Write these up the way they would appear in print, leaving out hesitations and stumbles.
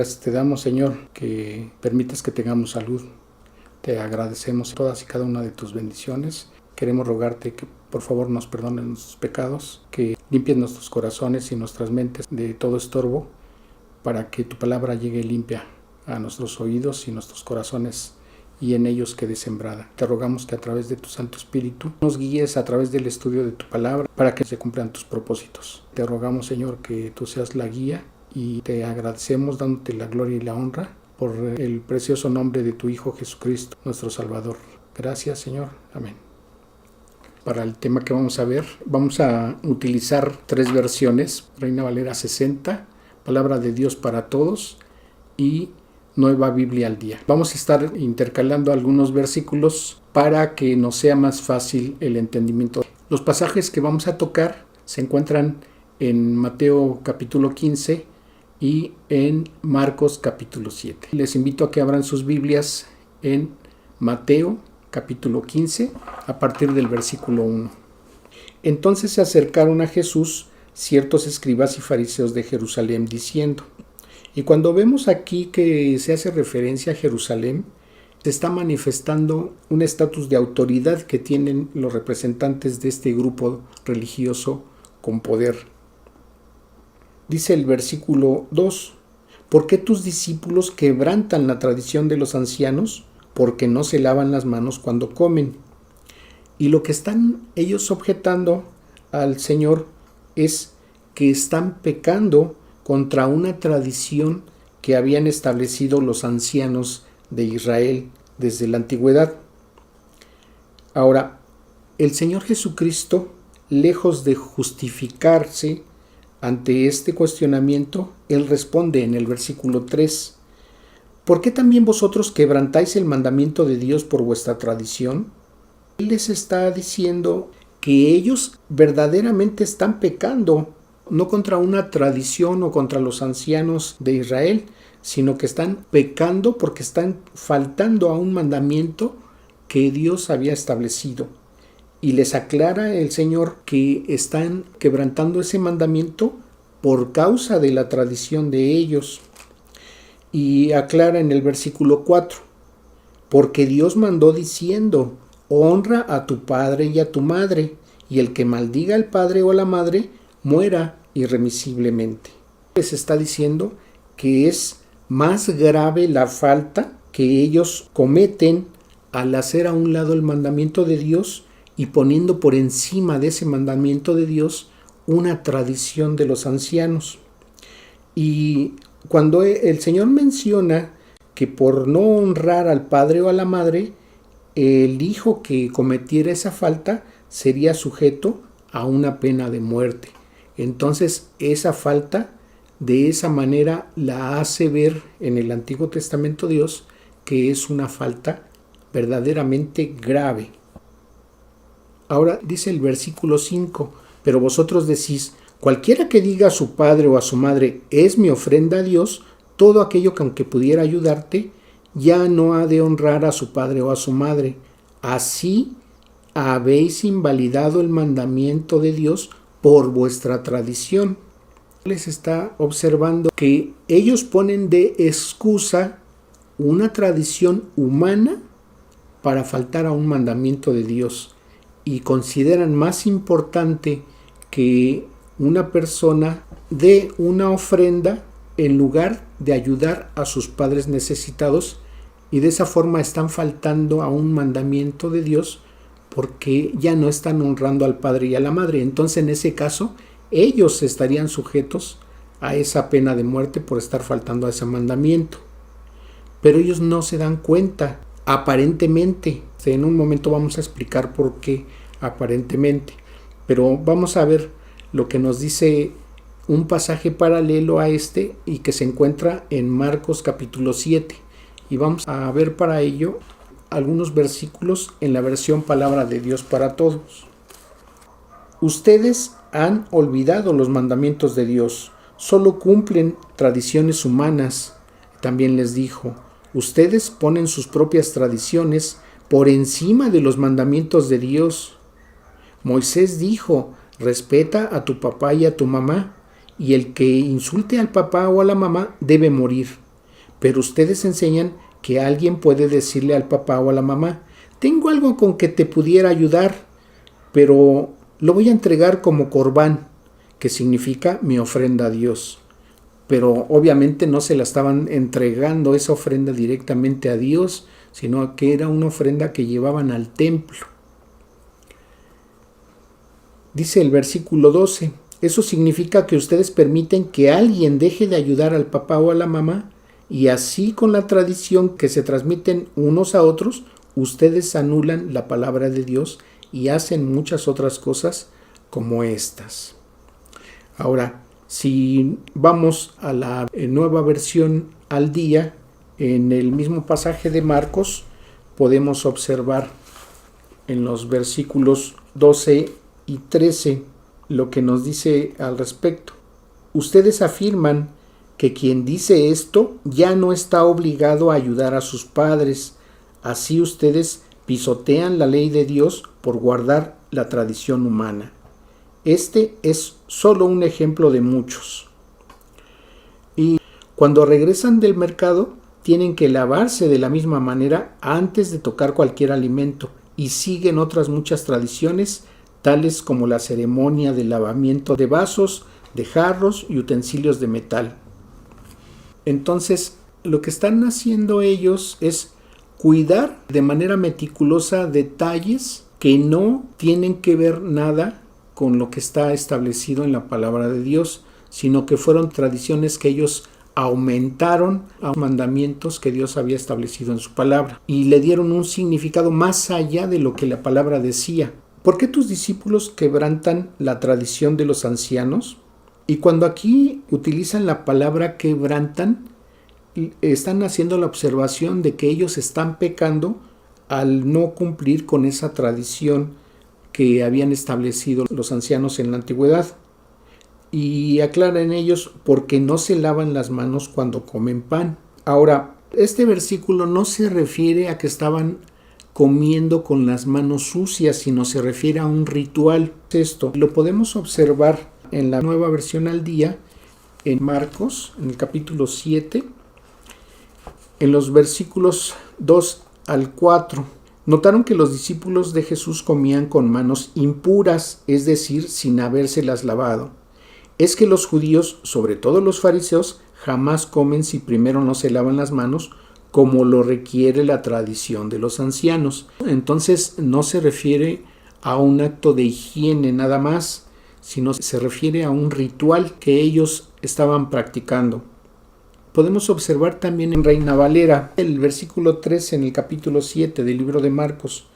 Gracias te damos, Señor, que permites que tengamos salud. Te agradecemos todas y cada una de tus bendiciones. Queremos rogarte que por favor nos perdones nuestros pecados, que limpies nuestros corazones y nuestras mentes de todo estorbo, para que tu palabra llegue limpia a nuestros oídos y nuestros corazones y en ellos quede sembrada. Te rogamos que a través de tu Santo Espíritu nos guíes a través del estudio de tu palabra para que se cumplan tus propósitos. Te rogamos, Señor, que tú seas la guía y te agradecemos dándote la gloria y la honra por el precioso nombre de tu Hijo Jesucristo, nuestro Salvador. Gracias, Señor. Amén. Para el tema que vamos a ver, vamos a utilizar 3 versiones: Reina Valera 60, Palabra de Dios para Todos y Nueva Biblia al Día. Vamos a estar intercalando algunos versículos para que nos sea más fácil el entendimiento. Los pasajes que vamos a tocar se encuentran en Mateo capítulo 15 y en Marcos capítulo 7. Les invito a que abran sus Biblias en Mateo capítulo 15 a partir del versículo 1. Entonces se acercaron a Jesús ciertos escribas y fariseos de Jerusalén diciendo, y cuando vemos aquí que se hace referencia a Jerusalén, se está manifestando un estatus de autoridad que tienen los representantes de este grupo religioso con poder. Dice el versículo 2, ¿por qué tus discípulos quebrantan la tradición de los ancianos? Porque no se lavan las manos cuando comen. Y lo que están ellos objetando al Señor es que están pecando contra una tradición que habían establecido los ancianos de Israel desde la antigüedad. Ahora, el Señor Jesucristo, lejos de justificarse ante este cuestionamiento, Él responde en el versículo 3, ¿por qué también vosotros quebrantáis el mandamiento de Dios por vuestra tradición? Él les está diciendo que ellos verdaderamente están pecando, no contra una tradición o contra los ancianos de Israel, sino que están pecando porque están faltando a un mandamiento que Dios había establecido. Y les aclara el Señor que están quebrantando ese mandamiento por causa de la tradición de ellos. Y aclara en el versículo 4, porque Dios mandó diciendo, honra a tu padre y a tu madre, y el que maldiga al padre o a la madre, muera irremisiblemente. Les está diciendo que es más grave la falta que ellos cometen al hacer a un lado el mandamiento de Dios y poniendo por encima de ese mandamiento de Dios una tradición de los ancianos. Y cuando el Señor menciona que por no honrar al padre o a la madre, el hijo que cometiera esa falta sería sujeto a una pena de muerte. Entonces esa falta de esa manera la hace ver en el Antiguo Testamento Dios que es una falta verdaderamente grave. Ahora dice el versículo 5, pero vosotros decís, cualquiera que diga a su padre o a su madre, es mi ofrenda a Dios, todo aquello que aunque pudiera ayudarte, ya no ha de honrar a su padre o a su madre. Así habéis invalidado el mandamiento de Dios por vuestra tradición. Les está observando que ellos ponen de excusa una tradición humana para faltar a un mandamiento de Dios y consideran más importante que una persona dé una ofrenda en lugar de ayudar a sus padres necesitados, y de esa forma están faltando a un mandamiento de Dios porque ya no están honrando al padre y a la madre. Entonces en ese caso ellos estarían sujetos a esa pena de muerte por estar faltando a ese mandamiento. Pero ellos no se dan cuenta, aparentemente. En un momento vamos a explicar por qué aparentemente. Pero vamos a ver lo que nos dice un pasaje paralelo a este y que se encuentra en Marcos capítulo 7. Y vamos a ver para ello algunos versículos en la versión Palabra de Dios para Todos. Ustedes han olvidado los mandamientos de Dios, solo cumplen tradiciones humanas. También les dijo, ustedes ponen sus propias tradiciones por encima de los mandamientos de Dios. Moisés dijo, respeta a tu papá y a tu mamá, y el que insulte al papá o a la mamá debe morir. pero ustedes enseñan que alguien puede decirle al papá o a la mamá: tengo algo con que te pudiera ayudar, pero lo voy a entregar como corbán, que significa mi ofrenda a Dios. Pero obviamente no se la estaban entregando esa ofrenda directamente a Dios, sino que era una ofrenda que llevaban al templo. Dice el versículo 12, eso significa que ustedes permiten que alguien deje de ayudar al papá o a la mamá, y así con la tradición que se transmiten unos a otros, ustedes anulan la palabra de Dios y hacen muchas otras cosas como estas. Ahora, si vamos a la nueva versión al día, en el mismo pasaje de Marcos, podemos observar en los versículos 12 y 13 lo que nos dice al respecto. Ustedes afirman que quien dice esto ya no está obligado a ayudar a sus padres. Así ustedes pisotean la ley de Dios por guardar la tradición humana. Este es solo un ejemplo de muchos. Y cuando regresan del mercado, tienen que lavarse de la misma manera antes de tocar cualquier alimento, y siguen otras muchas tradiciones, tales como la ceremonia de lavamiento de vasos, de jarros y utensilios de metal. Entonces, lo que están haciendo ellos es cuidar de manera meticulosa detalles que no tienen que ver nada con lo que está establecido en la palabra de Dios, sino que fueron tradiciones que ellos aumentaron a mandamientos que Dios había establecido en su palabra y le dieron un significado más allá de lo que la palabra decía. ¿Por qué tus discípulos quebrantan la tradición de los ancianos? Y cuando aquí utilizan la palabra quebrantan, están haciendo la observación de que ellos están pecando al no cumplir con esa tradición que habían establecido los ancianos en la antigüedad. Y aclaran ellos porque no se lavan las manos cuando comen pan. Ahora, este versículo no se refiere a que estaban comiendo con las manos sucias, sino se refiere a un ritual. Esto lo podemos observar en la nueva versión al día, en Marcos, en el capítulo 7, en los versículos 2 al 4. Notaron que los discípulos de Jesús comían con manos impuras, es decir, sin habérselas lavado. Es que los judíos, sobre todo los fariseos, jamás comen si primero no se lavan las manos, como lo requiere la tradición de los ancianos. Entonces no se refiere a un acto de higiene nada más, sino se refiere a un ritual que ellos estaban practicando. Podemos observar también en Reina Valera el versículo 13 en el capítulo 7 del libro de Marcos,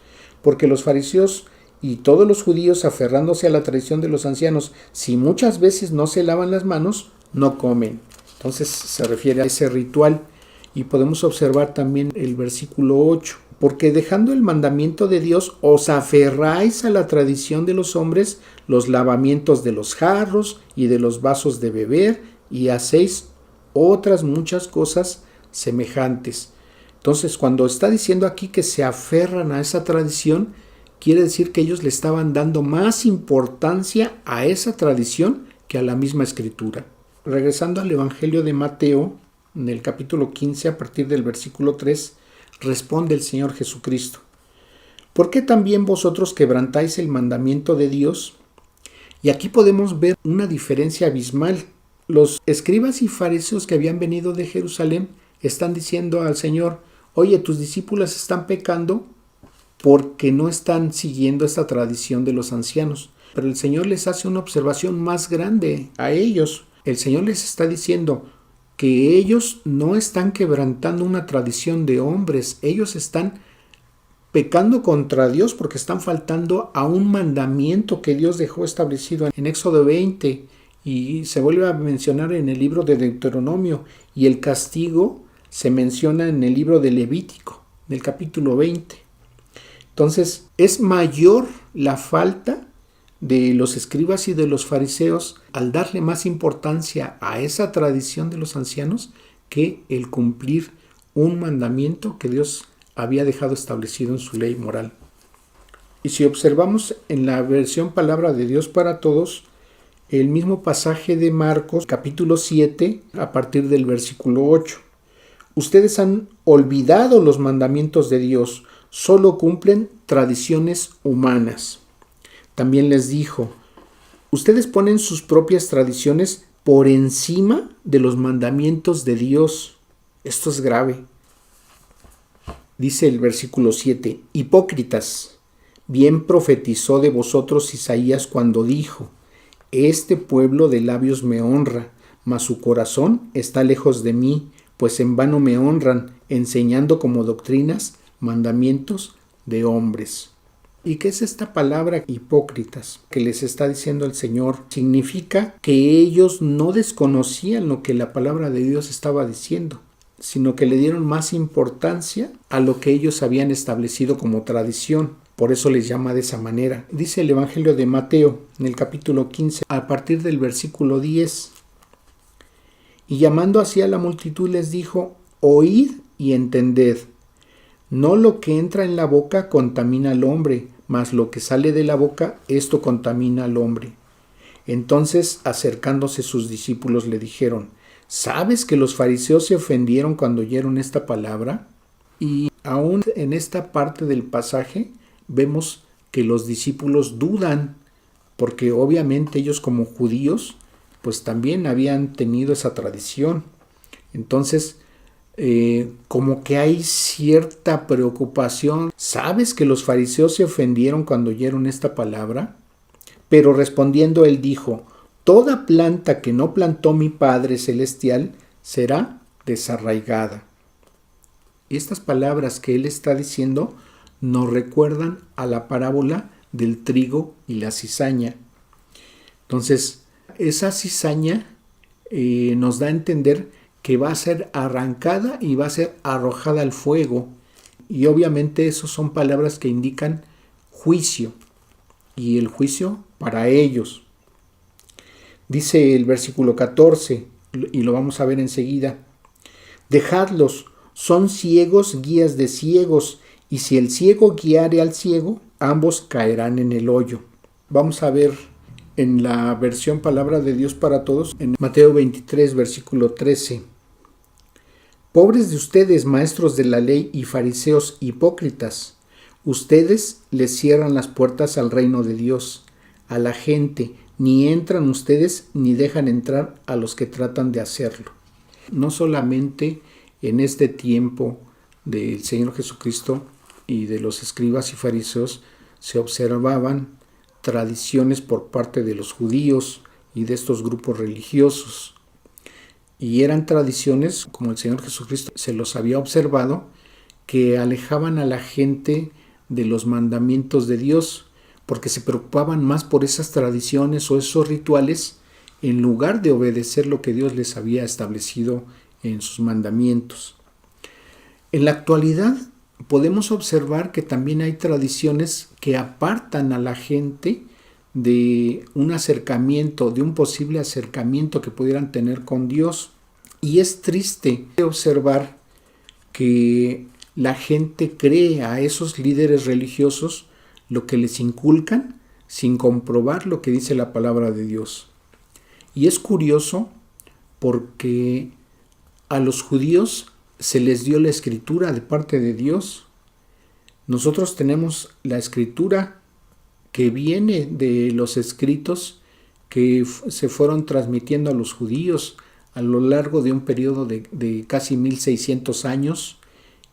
porque los fariseos y todos los judíos, aferrándose a la tradición de los ancianos, si muchas veces no se lavan las manos, no comen. Entonces se refiere a ese ritual. Y podemos observar también el versículo 8, porque dejando el mandamiento de Dios, os aferráis a la tradición de los hombres, los lavamientos de los jarros y de los vasos de beber, y hacéis otras muchas cosas semejantes. Entonces, cuando está diciendo aquí que se aferran a esa tradición, quiere decir que ellos le estaban dando más importancia a esa tradición que a la misma escritura. Regresando al Evangelio de Mateo, en el capítulo 15, a partir del versículo 3, responde el Señor Jesucristo: ¿por qué también vosotros quebrantáis el mandamiento de Dios? Y aquí podemos ver una diferencia abismal. Los escribas y fariseos que habían venido de Jerusalén están diciendo al Señor: oye, tus discípulos están pecando porque no están siguiendo esta tradición de los ancianos. Pero el Señor les hace una observación más grande a ellos. El Señor les está diciendo que ellos no están quebrantando una tradición de hombres, ellos están pecando contra Dios porque están faltando a un mandamiento que Dios dejó establecido en Éxodo 20 y se vuelve a mencionar en el libro de Deuteronomio, y el castigo se menciona en el libro de Levítico, del capítulo 20. Entonces, es mayor la falta de los escribas y de los fariseos al darle más importancia a esa tradición de los ancianos que el cumplir un mandamiento que Dios había dejado establecido en su ley moral. Y si observamos en la versión Palabra de Dios para Todos, el mismo pasaje de Marcos, capítulo 7, a partir del versículo 8. Ustedes han olvidado los mandamientos de Dios, solo cumplen tradiciones humanas. También les dijo, ustedes ponen sus propias tradiciones por encima de los mandamientos de Dios. Esto es grave. Dice el versículo 7, hipócritas, bien profetizó de vosotros Isaías cuando dijo, este pueblo de labios me honra, mas su corazón está lejos de mí, pues en vano me honran, enseñando como doctrinas mandamientos de hombres. ¿Y qué es esta palabra hipócritas que les está diciendo el Señor? Significa que ellos no desconocían lo que la palabra de Dios estaba diciendo, sino que le dieron más importancia a lo que ellos habían establecido como tradición. Por eso les llama de esa manera. Dice el Evangelio de Mateo, en el capítulo 15, a partir del versículo 10. Y llamando así a la multitud les dijo, oíd y entended. No lo que entra en la boca contamina al hombre, mas lo que sale de la boca, esto contamina al hombre. Entonces, acercándose sus discípulos, le dijeron, ¿sabes que los fariseos se ofendieron cuando oyeron esta palabra? Y aún en esta parte del pasaje vemos que los discípulos dudan, porque obviamente ellos como judíos, pues también habían tenido esa tradición. Entonces, como que hay cierta preocupación. ¿Sabes que los fariseos se ofendieron cuando oyeron esta palabra? Pero respondiendo él dijo, toda planta que no plantó mi Padre Celestial será desarraigada. Estas palabras que él está diciendo nos recuerdan a la parábola del trigo y la cizaña. Entonces, esa cizaña nos da a entender que va a ser arrancada y va a ser arrojada al fuego. Y obviamente esas son palabras que indican juicio. Y el juicio para ellos. Dice el versículo 14, y lo vamos a ver enseguida. Dejadlos, son ciegos guías de ciegos, y si el ciego guiare al ciego, ambos caerán en el hoyo. Vamos a ver en la versión Palabra de Dios para Todos, en Mateo 23, versículo 13. Pobres de ustedes, maestros de la ley y fariseos hipócritas, ustedes les cierran las puertas al reino de Dios, a la gente, ni entran ustedes ni dejan entrar a los que tratan de hacerlo. No solamente en este tiempo del Señor Jesucristo y de los escribas y fariseos se observaban tradiciones por parte de los judíos y de estos grupos religiosos. Y eran tradiciones, como el Señor Jesucristo se los había observado, que alejaban a la gente de los mandamientos de Dios, porque se preocupaban más por esas tradiciones o esos rituales en lugar de obedecer lo que Dios les había establecido en sus mandamientos. En la actualidad podemos observar que también hay tradiciones que apartan a la gente de un acercamiento, de un posible acercamiento que pudieran tener con Dios. Y es triste observar que la gente cree a esos líderes religiosos lo que les inculcan sin comprobar lo que dice la palabra de Dios. Y es curioso porque a los judíos se les dio la escritura de parte de Dios. Nosotros tenemos la escritura que viene de los escritos que se fueron transmitiendo a los judíos a lo largo de un periodo de casi 1600 años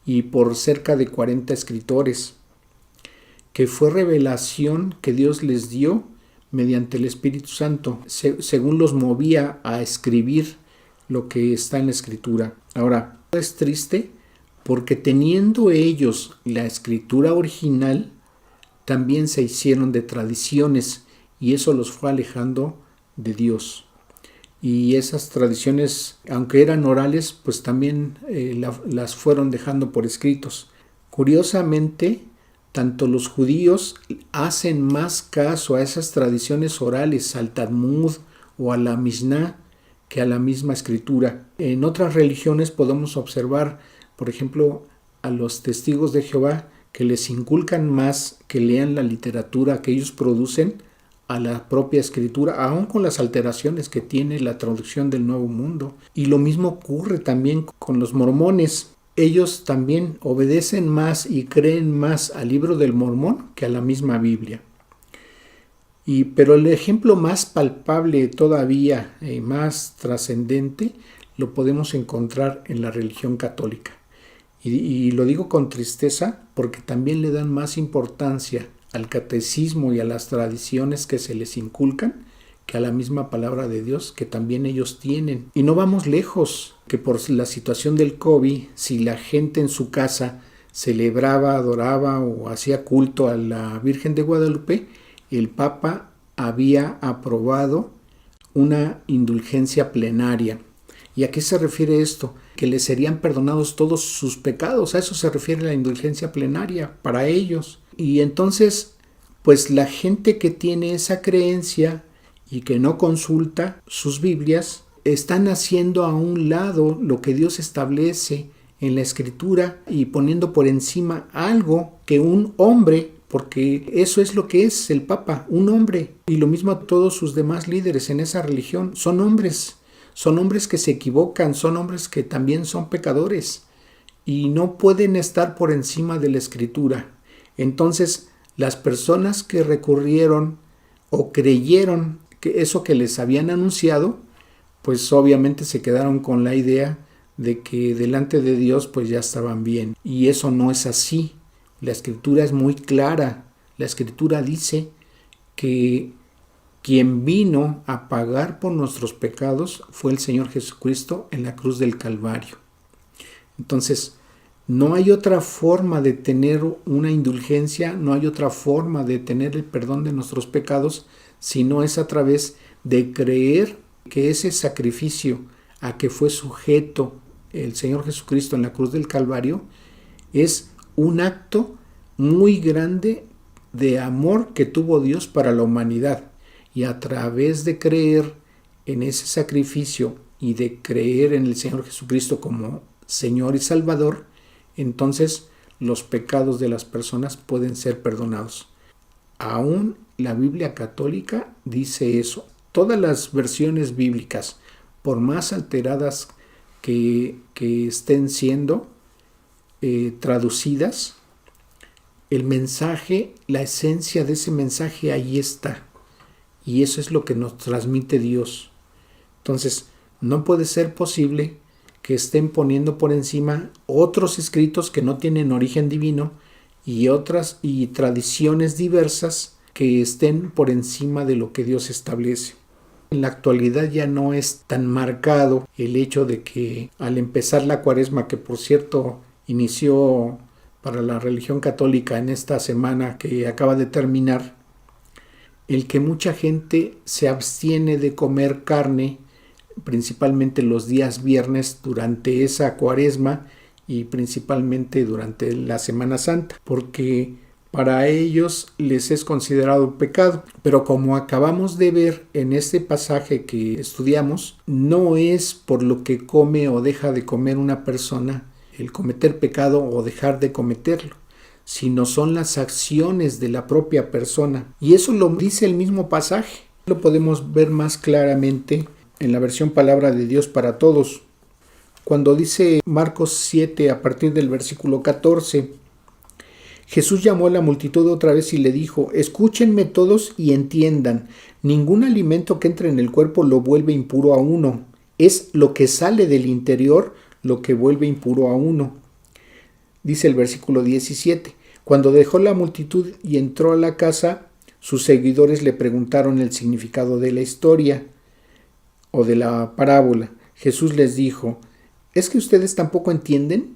y por cerca de 40 escritores, que fue revelación que Dios les dio mediante el Espíritu Santo, según los movía a escribir lo que está en la escritura. Ahora, es triste porque teniendo ellos la escritura original, también se hicieron de tradiciones y eso los fue alejando de Dios. Y esas tradiciones, aunque eran orales, pues también las fueron dejando por escritos. Curiosamente, tanto los judíos hacen más caso a esas tradiciones orales, al Talmud o a la Mishnah, que a la misma escritura. En otras religiones podemos observar, por ejemplo, a los testigos de Jehová, que les inculcan más que lean la literatura que ellos producen a la propia escritura, aun con las alteraciones que tiene la traducción del Nuevo Mundo. Y lo mismo ocurre también con los mormones. Ellos también obedecen más y creen más al libro del Mormón que a la misma Biblia. Pero el ejemplo más palpable todavía y más trascendente lo podemos encontrar en la religión católica. Y lo digo con tristeza porque también le dan más importancia al catecismo y a las tradiciones que se les inculcan que a la misma palabra de Dios que también ellos tienen. Y no vamos lejos, que por la situación del COVID, si la gente en su casa celebraba, adoraba o hacía culto a la Virgen de Guadalupe, el Papa había aprobado una indulgencia plenaria. ¿Y a qué se refiere esto? Que les serían perdonados todos sus pecados. A eso se refiere la indulgencia plenaria para ellos. Y entonces, pues la gente que tiene esa creencia y que no consulta sus Biblias, están haciendo a un lado lo que Dios establece en la Escritura y poniendo por encima algo que un hombre, porque eso es lo que es el Papa, un hombre. Y lo mismo a todos sus demás líderes en esa religión, son hombres que se equivocan, son hombres que también son pecadores y no pueden estar por encima de la Escritura. Entonces, las personas que recurrieron o creyeron que eso que les habían anunciado, pues obviamente se quedaron con la idea de que delante de Dios pues ya estaban bien. Y eso no es así. La Escritura es muy clara. La Escritura dice que quien vino a pagar por nuestros pecados fue el Señor Jesucristo en la cruz del Calvario. Entonces, no hay otra forma de tener una indulgencia, no hay otra forma de tener el perdón de nuestros pecados, sino es a través de creer que ese sacrificio a que fue sujeto el Señor Jesucristo en la cruz del Calvario es un acto muy grande de amor que tuvo Dios para la humanidad. Y a través de creer en ese sacrificio y de creer en el Señor Jesucristo como Señor y Salvador, entonces los pecados de las personas pueden ser perdonados. Aún la Biblia católica dice eso. Todas las versiones bíblicas, por más alteradas que estén siendo traducidas, el mensaje, la esencia de ese mensaje ahí está. Y eso es lo que nos transmite Dios. Entonces, no puede ser posible que estén poniendo por encima otros escritos que no tienen origen divino y tradiciones diversas que estén por encima de lo que Dios establece. En la actualidad ya no es tan marcado el hecho de que al empezar la Cuaresma, que por cierto inició para la religión católica en esta semana que acaba de terminar, el que mucha gente se abstiene de comer carne, principalmente los días viernes durante esa Cuaresma y principalmente durante la Semana Santa, porque para ellos les es considerado pecado. Pero como acabamos de ver en este pasaje que estudiamos, no es por lo que come o deja de comer una persona el cometer pecado o dejar de cometerlo, sino son las acciones de la propia persona. Y eso lo dice el mismo pasaje. Lo podemos ver más claramente en la versión Palabra de Dios para Todos. Cuando dice Marcos 7 a partir del versículo 14, Jesús llamó a la multitud otra vez y le dijo: escúchenme todos y entiendan, ningún alimento que entre en el cuerpo lo vuelve impuro a uno, es lo que sale del interior lo que vuelve impuro a uno. Dice el versículo 17, cuando dejó la multitud y entró a la casa, sus seguidores le preguntaron el significado de la historia o de la parábola. Jesús les dijo: ¿es que ustedes tampoco entienden?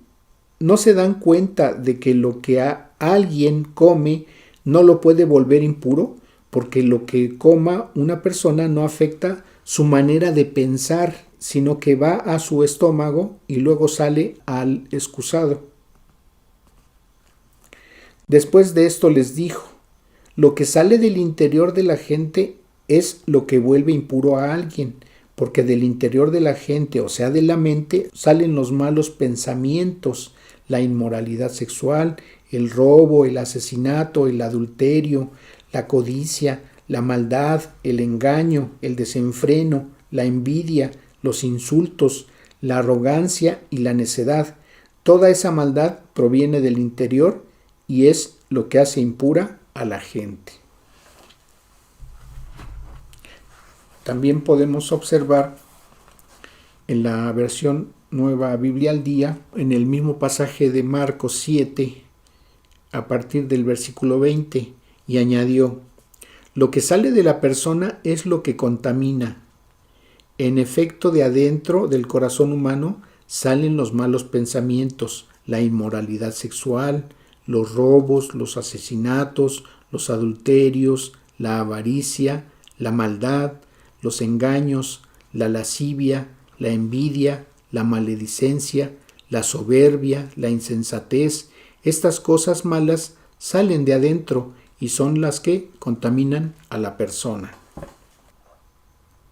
¿No se dan cuenta de que lo que alguien come no lo puede volver impuro? Porque lo que coma una persona no afecta su manera de pensar, sino que va a su estómago y luego sale al excusado. Después de esto les dijo: lo que sale del interior de la gente es lo que vuelve impuro a alguien, porque del interior de la gente, o sea de la mente, salen los malos pensamientos, la inmoralidad sexual, el robo, el asesinato, el adulterio, la codicia, la maldad, el engaño, el desenfreno, la envidia, los insultos, la arrogancia y la necedad. Toda esa maldad proviene del interior y es lo que hace impura a la gente. También podemos observar en la versión Nueva Biblia al Día, en el mismo pasaje de Marcos 7, a partir del versículo 20, y añadió: lo que sale de la persona es lo que contamina. En efecto, de adentro del corazón humano salen los malos pensamientos, la inmoralidad sexual, los robos, los asesinatos, los adulterios, la avaricia, la maldad, los engaños, la lascivia, la envidia, la maledicencia, la soberbia, la insensatez. Estas cosas malas salen de adentro y son las que contaminan a la persona.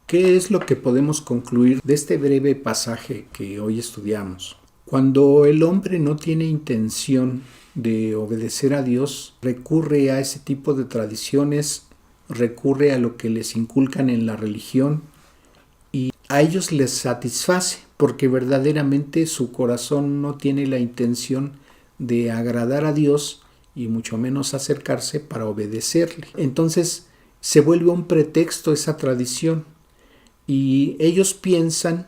¿Qué es lo que podemos concluir de este breve pasaje que hoy estudiamos? Cuando el hombre no tiene intención de obedecer a Dios, recurre a ese tipo de tradiciones, recurre a lo que les inculcan en la religión y a ellos les satisface porque verdaderamente su corazón no tiene la intención de agradar a Dios y mucho menos acercarse para obedecerle. Entonces se vuelve un pretexto esa tradición y ellos piensan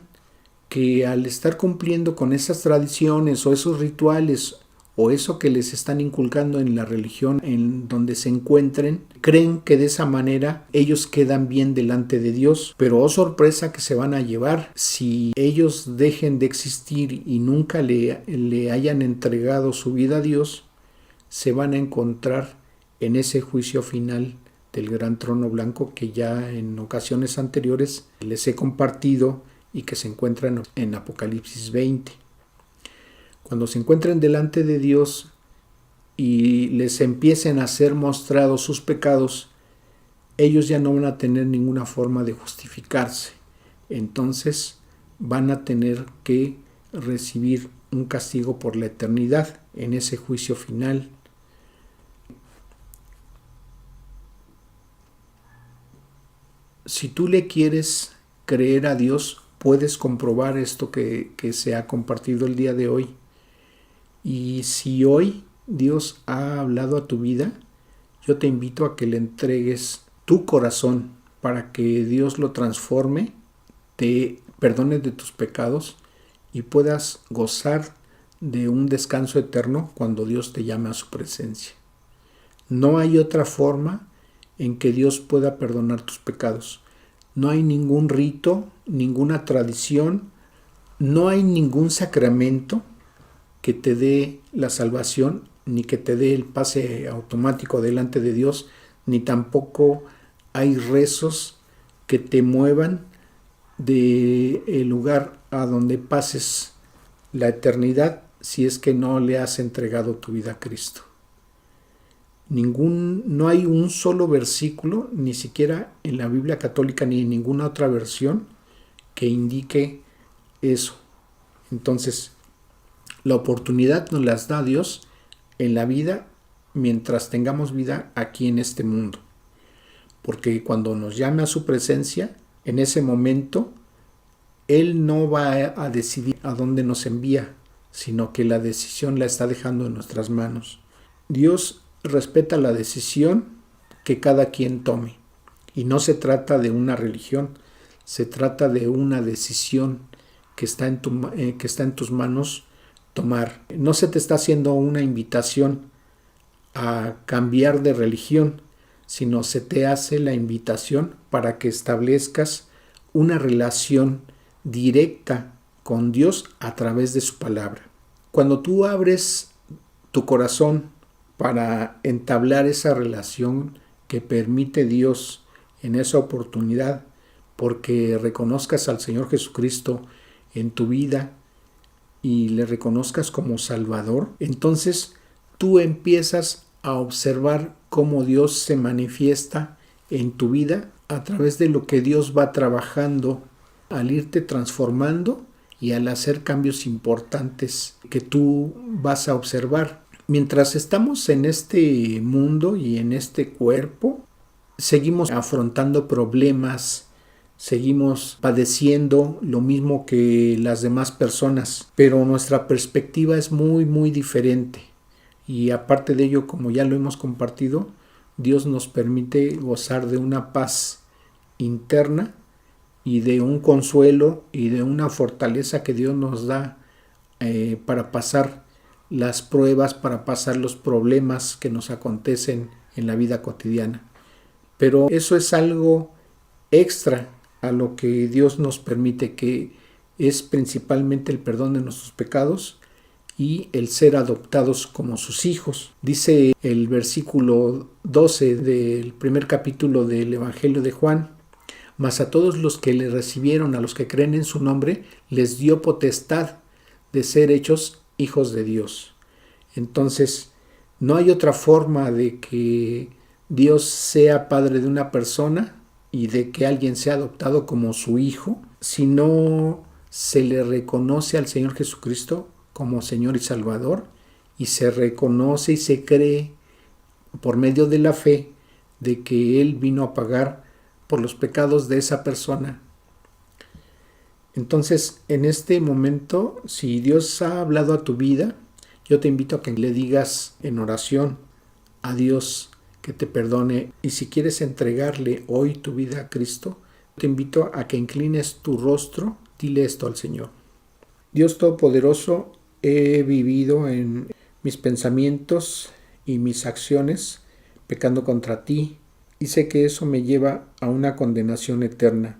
que al estar cumpliendo con esas tradiciones o esos rituales o eso que les están inculcando en la religión en donde se encuentren, creen que de esa manera ellos quedan bien delante de Dios, pero oh sorpresa que se van a llevar si ellos dejen de existir y nunca le hayan entregado su vida a Dios, se van a encontrar en ese juicio final del gran trono blanco que ya en ocasiones anteriores les he compartido y que se encuentran en Apocalipsis 20. Cuando se encuentren delante de Dios y les empiecen a ser mostrados sus pecados, ellos ya no van a tener ninguna forma de justificarse. Entonces van a tener que recibir un castigo por la eternidad en ese juicio final. Si tú le quieres creer a Dios, puedes comprobar esto que se ha compartido el día de hoy. Y si hoy Dios ha hablado a tu vida, yo te invito a que le entregues tu corazón para que Dios lo transforme, te perdone de tus pecados y puedas gozar de un descanso eterno cuando Dios te llame a su presencia. No hay otra forma en que Dios pueda perdonar tus pecados. No hay ningún rito, ninguna tradición, no hay ningún sacramento que te dé la salvación, ni que te dé el pase automático delante de Dios, ni tampoco hay rezos que te muevan del lugar a donde pases la eternidad si es que no le has entregado tu vida a Cristo. No hay un solo versículo, ni siquiera en la Biblia católica ni en ninguna otra versión, que indique eso. Entonces, la oportunidad nos las da Dios en la vida mientras tengamos vida aquí en este mundo. Porque cuando nos llame a su presencia, en ese momento, Él no va a decidir a dónde nos envía, sino que la decisión la está dejando en nuestras manos. Dios respeta la decisión que cada quien tome. Y no se trata de una religión, se trata de una decisión que está en tus manos tomar. No se te está haciendo una invitación a cambiar de religión, sino se te hace la invitación para que establezcas una relación directa con Dios a través de su palabra. Cuando tú abres tu corazón para entablar esa relación que permite Dios en esa oportunidad, porque reconozcas al Señor Jesucristo en tu vida y le reconozcas como Salvador, entonces tú empiezas a observar cómo Dios se manifiesta en tu vida a través de lo que Dios va trabajando al irte transformando y al hacer cambios importantes que tú vas a observar. Mientras estamos en este mundo y en este cuerpo, seguimos afrontando problemas, seguimos padeciendo lo mismo que las demás personas, pero nuestra perspectiva es muy, muy diferente. Y aparte de ello, como ya lo hemos compartido, Dios nos permite gozar de una paz interna y de un consuelo y de una fortaleza que Dios nos da para pasar las pruebas, para pasar los problemas que nos acontecen en la vida cotidiana. Pero eso es algo extra a lo que Dios nos permite, que es principalmente el perdón de nuestros pecados y el ser adoptados como sus hijos. Dice el versículo 12 del primer capítulo del Evangelio de Juan: mas a todos los que le recibieron, a los que creen en su nombre, les dio potestad de ser hechos hijos de Dios. Entonces, no hay otra forma de que Dios sea padre de una persona y de que alguien sea adoptado como su hijo, si no se le reconoce al Señor Jesucristo como Señor y Salvador, y se reconoce y se cree por medio de la fe de que Él vino a pagar por los pecados de esa persona. Entonces, en este momento, si Dios ha hablado a tu vida, yo te invito a que le digas en oración a Dios que te perdone, y si quieres entregarle hoy tu vida a Cristo, te invito a que inclines tu rostro, dile esto al Señor. Dios Todopoderoso, he vivido en mis pensamientos y mis acciones pecando contra ti, y sé que eso me lleva a una condenación eterna,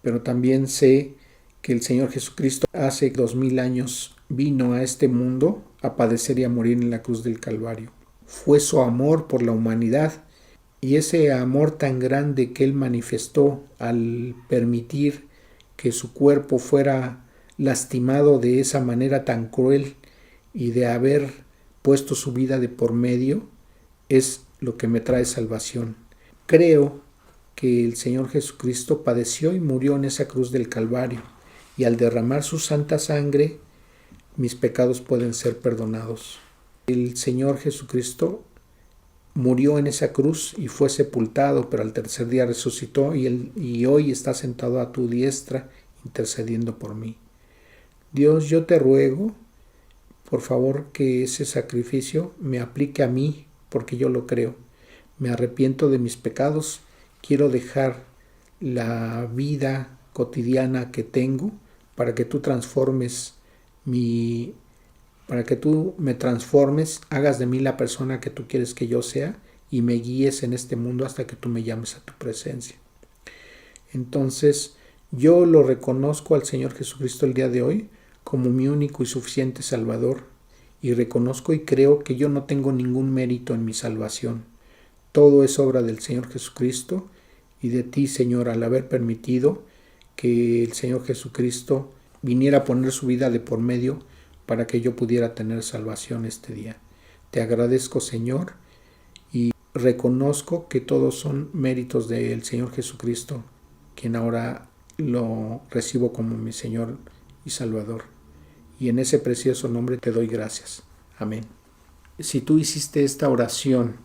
pero también sé que el Señor Jesucristo hace 2000 años vino a este mundo a padecer y a morir en la cruz del Calvario. Fue su amor por la humanidad, y ese amor tan grande que Él manifestó al permitir que su cuerpo fuera lastimado de esa manera tan cruel y de haber puesto su vida de por medio, es lo que me trae salvación. Creo que el Señor Jesucristo padeció y murió en esa cruz del Calvario, y al derramar su santa sangre, mis pecados pueden ser perdonados. El Señor Jesucristo murió en esa cruz y fue sepultado, pero al tercer día resucitó, y hoy está sentado a tu diestra intercediendo por mí. Dios, yo te ruego, por favor, que ese sacrificio me aplique a mí, porque yo lo creo. Me arrepiento de mis pecados, quiero dejar la vida cotidiana que tengo para que tú transformes para que tú me transformes, hagas de mí la persona que tú quieres que yo sea y me guíes en este mundo hasta que tú me llames a tu presencia. Entonces, yo lo reconozco al Señor Jesucristo el día de hoy como mi único y suficiente Salvador, y reconozco y creo que yo no tengo ningún mérito en mi salvación. Todo es obra del Señor Jesucristo y de ti, Señor, al haber permitido que el Señor Jesucristo viniera a poner su vida de por medio para que yo pudiera tener salvación este día. Te agradezco, Señor, y reconozco que todos son méritos del Señor Jesucristo, quien ahora lo recibo como mi Señor y Salvador. Y en ese precioso nombre te doy gracias. Amén. Si tú hiciste esta oración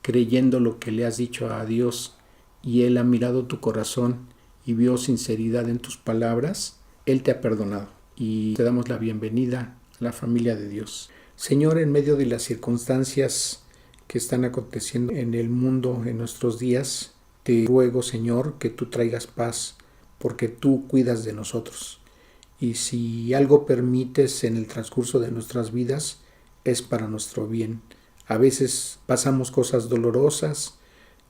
creyendo lo que le has dicho a Dios, y Él ha mirado tu corazón y vio sinceridad en tus palabras, Él te ha perdonado, y te damos la bienvenida a la familia de Dios. Señor, en medio de las circunstancias que están aconteciendo en el mundo en nuestros días, te ruego, Señor, que tú traigas paz, porque tú cuidas de nosotros. Y si algo permites en el transcurso de nuestras vidas, es para nuestro bien. A veces pasamos cosas dolorosas,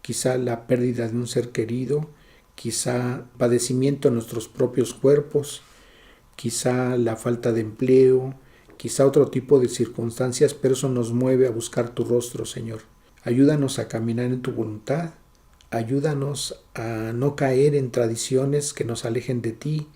quizá la pérdida de un ser querido, quizá padecimiento en nuestros propios cuerpos, quizá la falta de empleo, quizá otro tipo de circunstancias, pero eso nos mueve a buscar tu rostro, Señor. Ayúdanos a caminar en tu voluntad, ayúdanos a no caer en tradiciones que nos alejen de ti,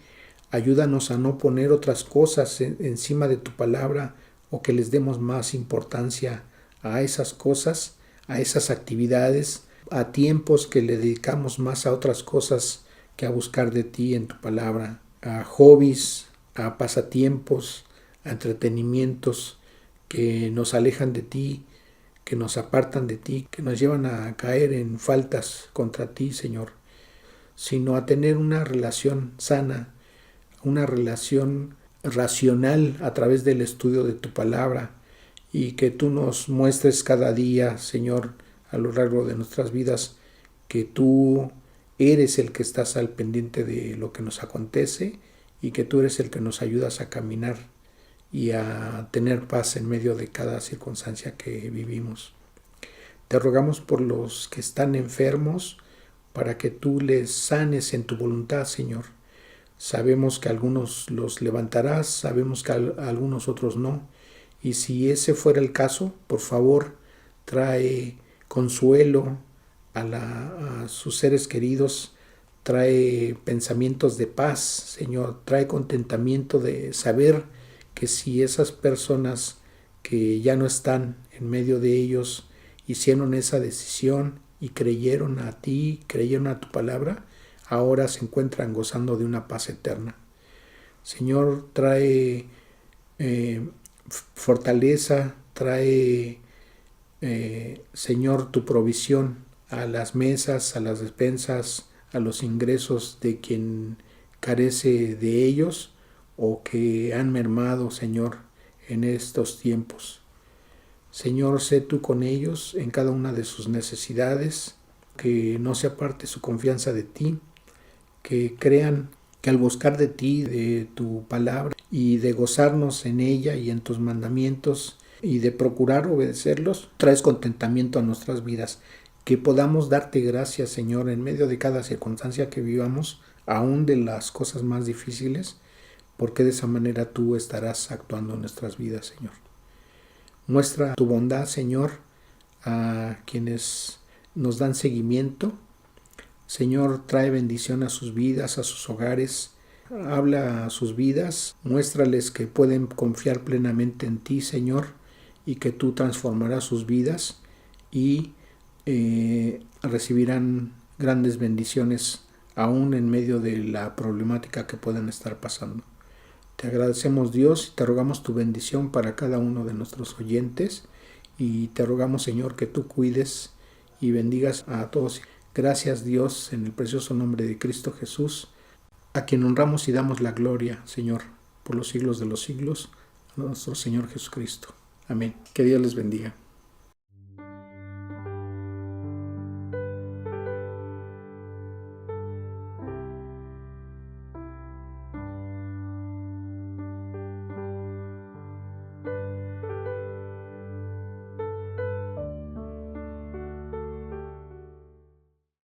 ayúdanos a no poner otras cosas encima de tu palabra, o que les demos más importancia a esas cosas, a esas actividades, a tiempos que le dedicamos más a otras cosas que a buscar de ti en tu palabra, a hobbies, a pasatiempos, a entretenimientos que nos alejan de ti, que nos apartan de ti, que nos llevan a caer en faltas contra ti, Señor, sino a tener una relación sana, una relación racional a través del estudio de tu palabra, y que tú nos muestres cada día, Señor, a lo largo de nuestras vidas, que tú eres el que estás al pendiente de lo que nos acontece y que tú eres el que nos ayudas a caminar y a tener paz en medio de cada circunstancia que vivimos. Te rogamos por los que están enfermos, para que tú les sanes en tu voluntad, Señor. Sabemos que algunos los levantarás, sabemos que algunos otros no. Y si ese fuera el caso, por favor, trae consuelo a sus seres queridos, trae pensamientos de paz, Señor, trae contentamiento de saber que si esas personas que ya no están en medio de ellos hicieron esa decisión y creyeron a ti, creyeron a tu palabra, ahora se encuentran gozando de una paz eterna. Señor, trae fortaleza, trae, Señor, tu provisión a las mesas, a las despensas, a los ingresos de quien carece de ellos o que han mermado, Señor, en estos tiempos. Señor, sé tú con ellos en cada una de sus necesidades, que no se aparte su confianza de ti, que crean que al buscar de ti, de tu palabra y de gozarnos en ella y en tus mandamientos y de procurar obedecerlos, traes contentamiento a nuestras vidas. Que podamos darte gracias, Señor, en medio de cada circunstancia que vivamos, aún de las cosas más difíciles, porque de esa manera tú estarás actuando en nuestras vidas, Señor. Muestra tu bondad, Señor, a quienes nos dan seguimiento. Señor, trae bendición a sus vidas, a sus hogares. Habla a sus vidas, muéstrales que pueden confiar plenamente en ti, Señor, y que tú transformarás sus vidas y recibirán grandes bendiciones aún en medio de la problemática que puedan estar pasando. Te agradecemos, Dios, y te rogamos tu bendición para cada uno de nuestros oyentes, y te rogamos, Señor, que tú cuides y bendigas a todos. Gracias, Dios, en el precioso nombre de Cristo Jesús, a quien honramos y damos la gloria, Señor, por los siglos de los siglos, a nuestro Señor Jesucristo. Amén. Que Dios les bendiga.